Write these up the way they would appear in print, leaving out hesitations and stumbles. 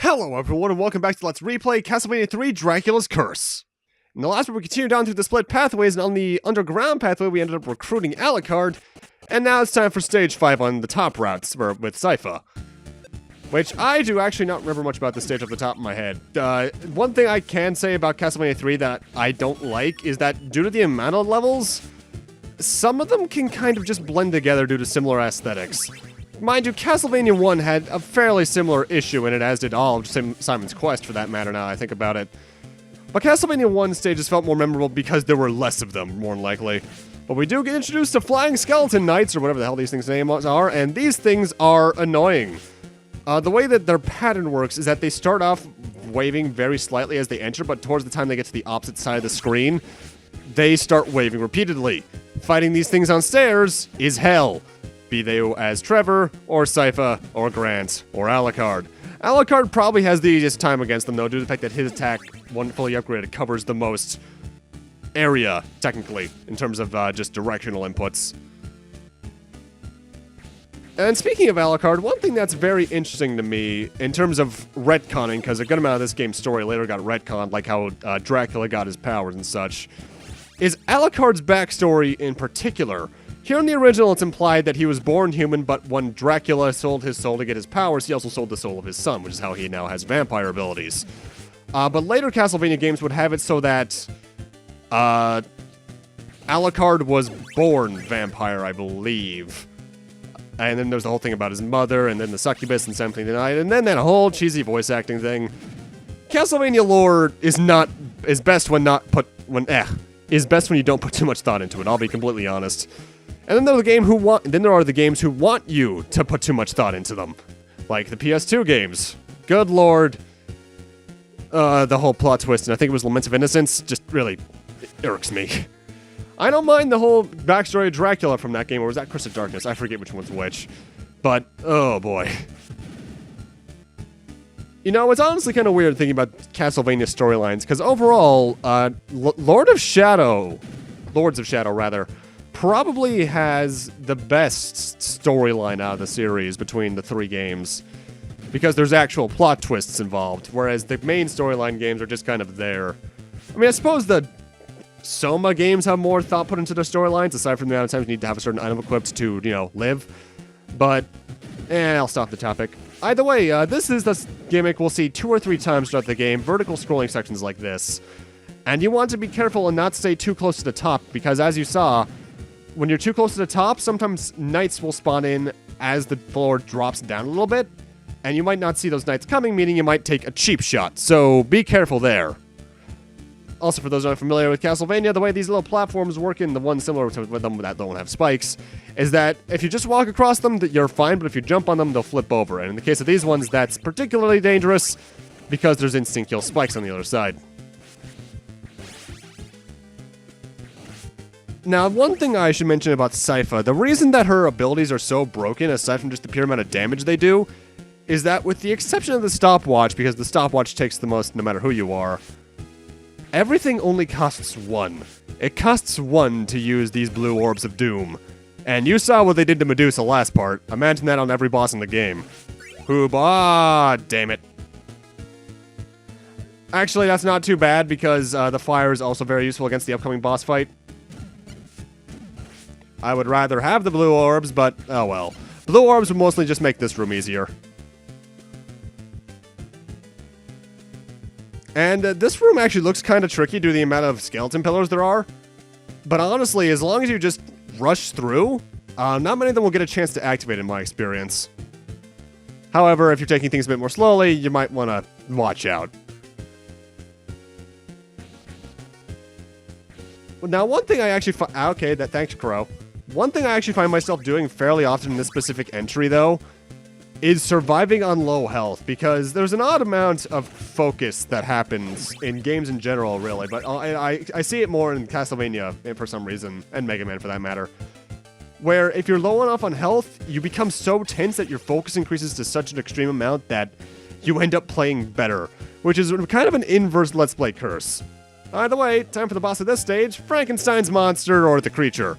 Hello everyone and welcome back to Let's Replay Castlevania 3 Dracula's Curse. In the last one we continued on through the split pathways, and on the underground pathway we ended up recruiting Alucard, and now it's time for stage 5 on the top routes with Sypha. Which I do actually not remember much about this stage off the top of my head. One thing I can say about Castlevania 3 that I don't like is that due to the amount of levels, some of them can kind of just blend together due to similar aesthetics. Mind you, Castlevania 1 had a fairly similar issue in it, as did all of Simon's Quest, for that matter, now I think about it. But Castlevania 1 stages felt more memorable because there were less of them, more than likely. But we do get introduced to Flying Skeleton Knights, or whatever the hell these things' names are, and these things are annoying. The way that their pattern works is that they start off waving very slightly as they enter, but towards the time they get to the opposite side of the screen, they start waving repeatedly. Fighting these things on stairs is hell. Be they as Trevor, or Sypha, or Grant, or Alucard. Alucard probably has the easiest time against them, though, due to the fact that his attack, when fully upgraded, covers the most area, technically, in terms of just directional inputs. And speaking of Alucard, one thing that's very interesting to me, in terms of retconning, because a good amount of this game's story later got retconned, like how Dracula got his powers and such, is Alucard's backstory in particular. Here in the original, it's implied that he was born human, but when Dracula sold his soul to get his powers, he also sold the soul of his son, which is how he now has vampire abilities. But later Castlevania games would have it so that Alucard was born vampire, I believe. And then there's the whole thing about his mother, and then the succubus and Symphony of the Night, and then that whole cheesy voice acting thing. Castlevania lore is best when you don't put too much thought into it, I'll be completely honest. And then there are the games who want you to put too much thought into them. Like the PS2 games. Good lord. The whole plot twist, and I think it was Lament of Innocence, just really irks me. I don't mind the whole backstory of Dracula from that game, or was that Curse of Darkness? I forget which one's which. But, oh boy. You know, it's honestly kind of weird thinking about Castlevania storylines, because overall, Lords of Shadow, probably has the best storyline out of the series between the three games, because there's actual plot twists involved, whereas the main storyline games are just kind of there. I mean, I suppose the Soma games have more thought put into their storylines, aside from the amount of times you need to have a certain item equipped to, you know, live. But, I'll stop the topic. Either way, this is the gimmick we'll see 2 or 3 times throughout the game, vertical scrolling sections like this. And you want to be careful and not stay too close to the top, because as you saw, when you're too close to the top, sometimes knights will spawn in as the floor drops down a little bit, and you might not see those knights coming, meaning you might take a cheap shot, so be careful there. Also, for those who aren't familiar with Castlevania, the way these little platforms work, and the one similar to them that don't have spikes, is that if you just walk across them, you're fine, but if you jump on them, they'll flip over. And in the case of these ones, that's particularly dangerous, because there's instant kill spikes on the other side. Now, one thing I should mention about Sypha, the reason that her abilities are so broken, aside from just the pure amount of damage they do, is that with the exception of the stopwatch, because the stopwatch takes the most no matter who you are, everything only costs 1. It costs 1 to use these blue orbs of doom. And you saw what they did to Medusa last part. Imagine that on every boss in the game. Damn it. Actually, that's not too bad, because the fire is also very useful against the upcoming boss fight. I would rather have the blue orbs, but oh well. Blue orbs would mostly just make this room easier. And this room actually looks kind of tricky due to the amount of skeleton pillars there are. But honestly, as long as you just rush through, not many of them will get a chance to activate in my experience. However, if you're taking things a bit more slowly, you might want to watch out. Now, one thing I actually thanks, Crow. One thing I actually find myself doing fairly often in this specific entry, though, is surviving on low health, because there's an odd amount of focus that happens in games in general, really, but I see it more in Castlevania for some reason, and Mega Man for that matter, where if you're low enough on health, you become so tense that your focus increases to such an extreme amount that you end up playing better, which is kind of an inverse Let's Play curse. Either way, time for the boss of this stage, Frankenstein's monster or the creature.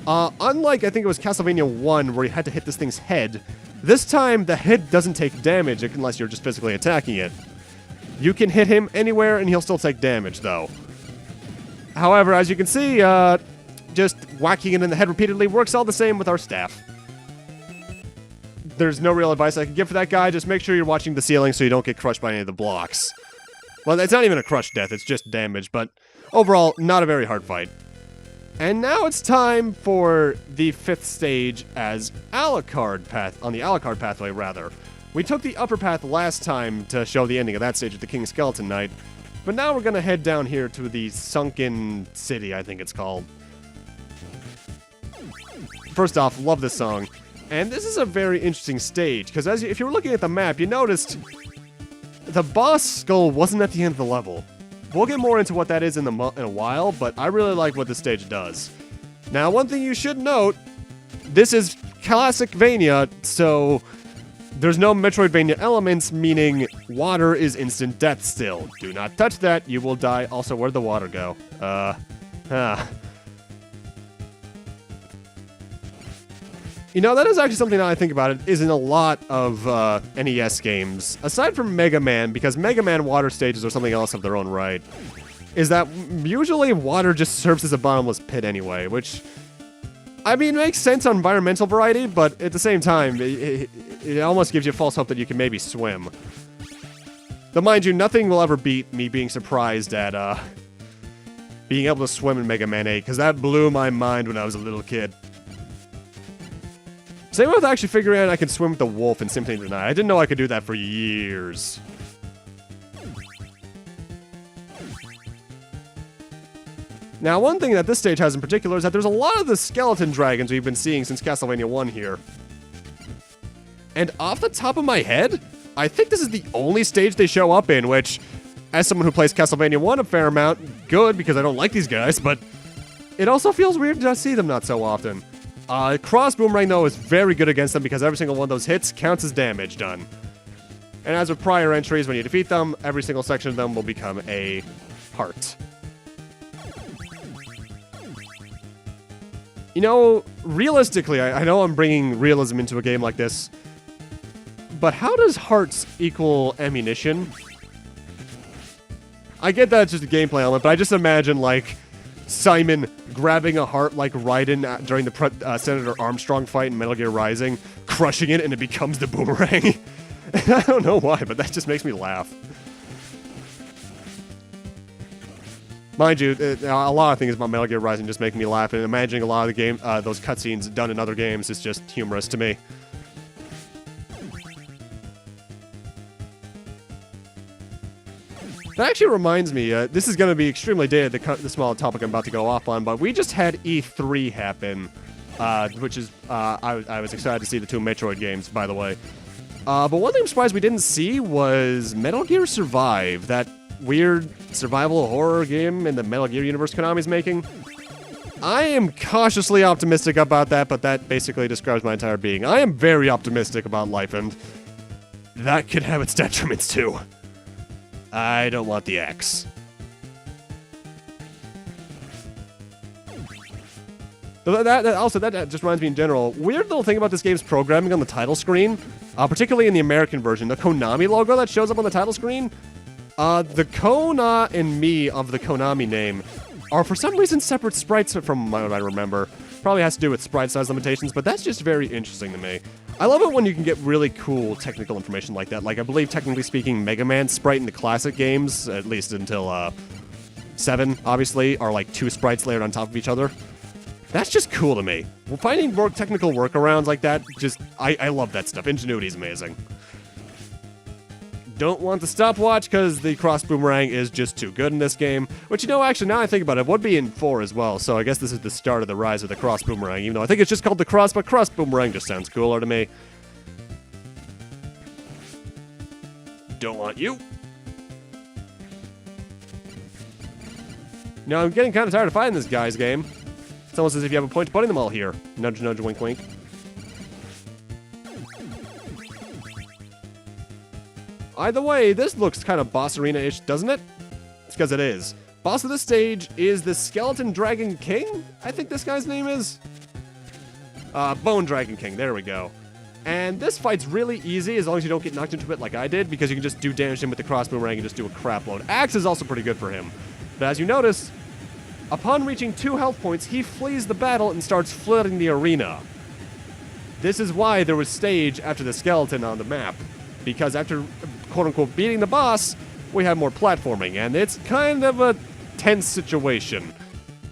Unlike, I think it was Castlevania 1, where you had to hit this thing's head, This time, the hit doesn't take damage unless you're just physically attacking it. You can hit him anywhere, and he'll still take damage, though. However, as you can see, just whacking it in the head repeatedly works all the same with our staff. There's no real advice I can give for that guy. Just make sure you're watching the ceiling so you don't get crushed by any of the blocks. Well, it's not even a crush death, it's just damage, but overall, not a very hard fight. And now it's time for the 5th stage as Alucard path, on the Alucard pathway, rather. We took the upper path last time to show the ending of that stage at the King Skeleton Knight, but now we're gonna head down here to the Sunken City, I think it's called. First off, love this song. And this is a very interesting stage, because if you were looking at the map, you noticed the boss skull wasn't at the end of the level. We'll get more into what that is in a while, but I really like what this stage does. Now, one thing you should note, this is Classicvania, so there's no Metroidvania elements, meaning water is instant death still. Do not touch that, you will die. Also, where'd the water go? You know, that is actually something that I think about. It is in a lot of NES games. Aside from Mega Man, because Mega Man water stages or something else of their own right, is that usually water just serves as a bottomless pit anyway, which, I mean, makes sense on environmental variety, but at the same time, it almost gives you false hope that you can maybe swim. Though, mind you, nothing will ever beat me being surprised at being able to swim in Mega Man 8, because that blew my mind when I was a little kid. Same with actually figuring out I can swim with the wolf in Symphony of the Night. I didn't know I could do that for years. Now, one thing that this stage has in particular is that there's a lot of the skeleton dragons we've been seeing since Castlevania 1 here. And off the top of my head, I think this is the only stage they show up in, which, as someone who plays Castlevania 1 a fair amount, good, because I don't like these guys, but it also feels weird to see them not so often. Cross Boomerang, though, is very good against them because every single one of those hits counts as damage done. And as with prior entries, when you defeat them, every single section of them will become a heart. You know, realistically, I know I'm bringing realism into a game like this, but how does hearts equal ammunition? I get that it's just a gameplay element, but I just imagine, like, Simon grabbing a heart like Raiden during the Senator Armstrong fight in Metal Gear Rising, crushing it, and it becomes the boomerang. I don't know why, but that just makes me laugh. Mind you, a lot of things about Metal Gear Rising just make me laugh, and imagining a lot of the game, those cutscenes done in other games is just humorous to me. That actually reminds me, this is going to be extremely dated, the small topic I'm about to go off on, but we just had E3 happen, which is, I was excited to see the 2 Metroid games, by the way. But one thing I'm surprised we didn't see was Metal Gear Survive, that weird survival horror game in the Metal Gear universe Konami's making. I am cautiously optimistic about that, but that basically describes my entire being. I am very optimistic about life, and that could have its detriments too. I don't want the X. That just reminds me in general, weird little thing about this game's programming on the title screen, particularly in the American version, the Konami logo that shows up on the title screen, the Kona and Me of the Konami name are for some reason separate sprites from what I remember. Probably has to do with sprite size limitations, but that's just very interesting to me. I love it when you can get really cool technical information like that. Like, I believe, technically speaking, Mega Man's sprite in the classic games, at least until 7, obviously, are like 2 sprites layered on top of each other. That's just cool to me. Finding more technical workarounds like that, I love that stuff. Ingenuity is amazing. Don't want the stopwatch because the cross boomerang is just too good in this game. Which, you know, actually, now I think about it, would be in 4 as well, so I guess this is the start of the rise of the cross boomerang, even though I think it's just called the cross, but cross boomerang just sounds cooler to me. Don't want you. Now, I'm getting kind of tired of fighting this guy's game. It's almost as if you have a point to putting them all here. Nudge, nudge, wink, wink. Either way, this looks kind of boss arena-ish, doesn't it? It's because it is. Boss of this stage is the Skeleton Dragon King? I think this guy's name is? Bone Dragon King, there we go. And this fight's really easy as long as you don't get knocked into it like I did, because you can just do damage to him with the cross boomerang and just do a crap load. Axe is also pretty good for him. But as you notice, upon reaching 2 health points, he flees the battle and starts flooding the arena. This is why there was stage after the skeleton on the map, because after, quote-unquote, beating the boss, we have more platforming, and it's kind of a tense situation,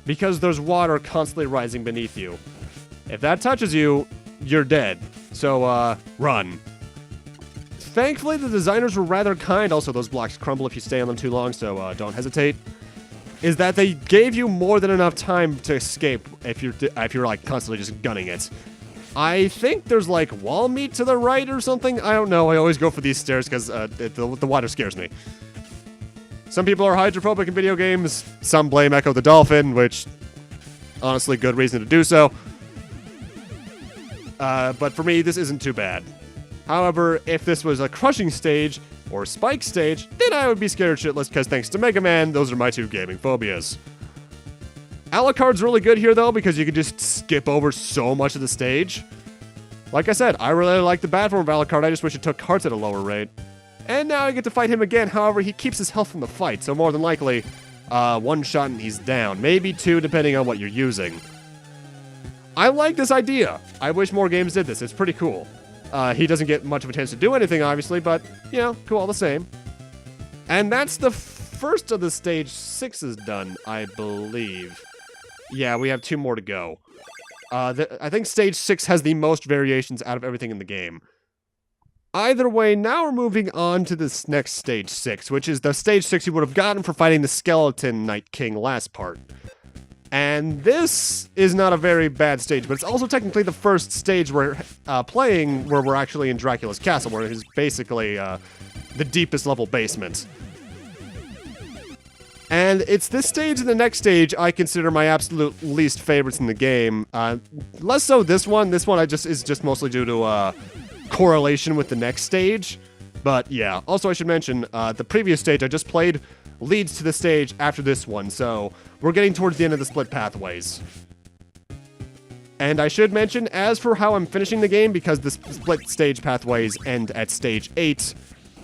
because there's water constantly rising beneath you. If that touches you, you're dead. So, run. Thankfully, the designers were rather kind. Also, those blocks crumble if you stay on them too long, so don't hesitate. Is that they gave you more than enough time to escape if you're like constantly just gunning it. I think there's like wall meat to the right or something. I don't know. I always go for these stairs because the water scares me. Some people are hydrophobic in video games. Some blame Echo the Dolphin, which honestly, good reason to do so. But for me, this isn't too bad. However, if this was a crushing stage or spike stage, then I would be scared shitless because thanks to Mega Man, those are my 2 gaming phobias. Alucard's really good here though because you can just skip over so much of the stage. Like I said, I really like the bad form of Alucard, I just wish it took hearts at a lower rate. And now I get to fight him again, however, he keeps his health from the fight, so more than likely, 1 shot and he's down. Maybe 2 depending on what you're using. I like this idea. I wish more games did this. It's pretty cool. He doesn't get much of a chance to do anything, obviously, but, you know, cool all the same. And that's the first of the stage 6s done, I believe. Yeah, we have 2 more to go. I think stage 6 has the most variations out of everything in the game. Either way, now we're moving on to this next stage 6, which is the stage 6 you would have gotten for fighting the Skeleton Knight King last part. And this is not a very bad stage, but it's also technically the first stage we're playing where we're actually in Dracula's castle, where it is basically the deepest level basement. And it's this stage and the next stage I consider my absolute least favorites in the game. Less so this one. This one is just mostly due to correlation with the next stage. But yeah, also I should mention, the previous stage I just played leads to the stage after this one, so we're getting towards the end of the split pathways. And I should mention, as for how I'm finishing the game, because the split stage pathways end at stage 8,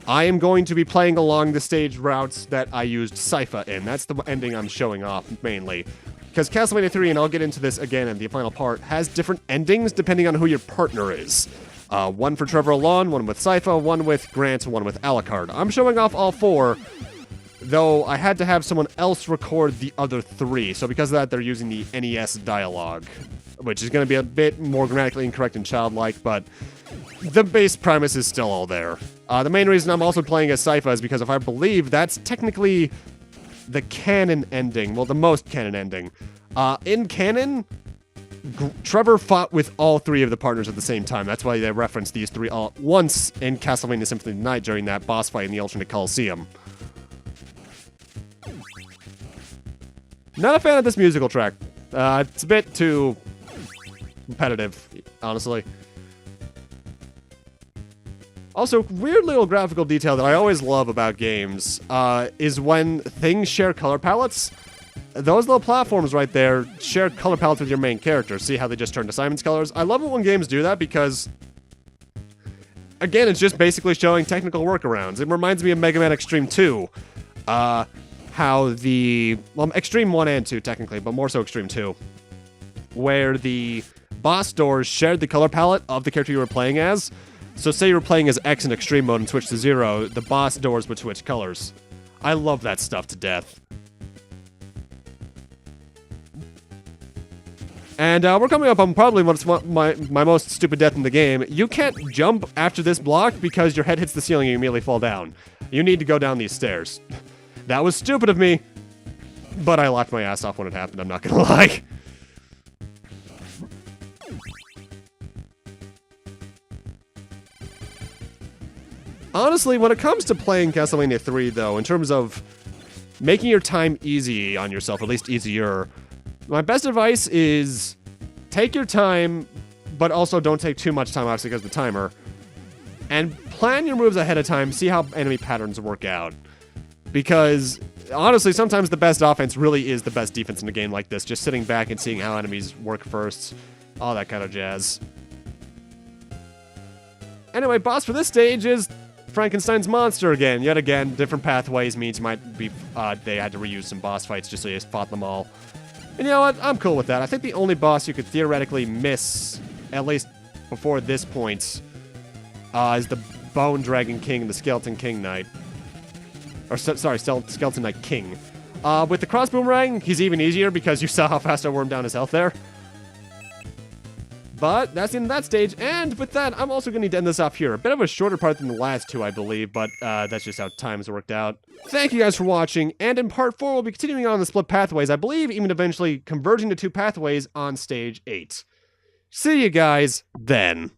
I am going to be playing along the stage routes that I used Sypha in. That's the ending I'm showing off, mainly. Because Castlevania 3, and I'll get into this again in the final part, has different endings depending on who your partner is. One for Trevor alone, one with Sypha, one with Grant, and one with Alucard. I'm showing off all 4, though I had to have someone else record the other 3, so because of that, they're using the NES dialogue, which is going to be a bit more grammatically incorrect and childlike, but the base premise is still all there. The main reason I'm also playing as Sypha is because if I believe that's technically the canon ending, well, the most canon ending. In canon, Trevor fought with all 3 of the partners at the same time. That's why they reference these 3 all at once in Castlevania Symphony of the Night during that boss fight in the alternate Coliseum. Not a fan of this musical track. It's a bit too repetitive, honestly. Also, weird little graphical detail that I always love about games is when things share color palettes. Those little platforms right there share color palettes with your main character. See how they just turned to Simon's colors? I love it when games do that because, again, it's just basically showing technical workarounds. It reminds me of Mega Man Extreme 2. How the... well, Extreme 1 and 2, technically, but more so Extreme 2. Where the boss doors shared the color palette of the character you were playing as. So say you were playing as X in Extreme mode and switched to 0, the boss doors would switch colors. I love that stuff to death. And we're coming up on probably what's my most stupid death in the game. You can't jump after this block because your head hits the ceiling and you immediately fall down. You need to go down these stairs. That was stupid of me, but I laughed my ass off when it happened, I'm not gonna lie. Honestly, when it comes to playing Castlevania 3, though, in terms of making your time easy on yourself, or at least easier, my best advice is take your time, but also don't take too much time, obviously, because of the timer. And plan your moves ahead of time, see how enemy patterns work out. Because, honestly, sometimes the best offense really is the best defense in a game like this, just sitting back and seeing how enemies work first, all that kind of jazz. Anyway, boss for this stage is Frankenstein's monster again. Yet again, different pathways means you might be, they had to reuse some boss fights just so you just fought them all. And you know what? I'm cool with that. I think the only boss you could theoretically miss, at least before this point, is the Bone Dragon King and the Skeleton King Knight. Or, sorry, Skeleton Knight King. With the cross boomerang, he's even easier because you saw how fast I wormed down his health there. But that's the end of that stage, and with that, I'm also going to need to end this off here. A bit of a shorter part than the last two, I believe, but that's just how times worked out. Thank you guys for watching, and in part 4, we'll be continuing on the split pathways, I believe even eventually converging to 2 pathways on stage 8. See you guys then.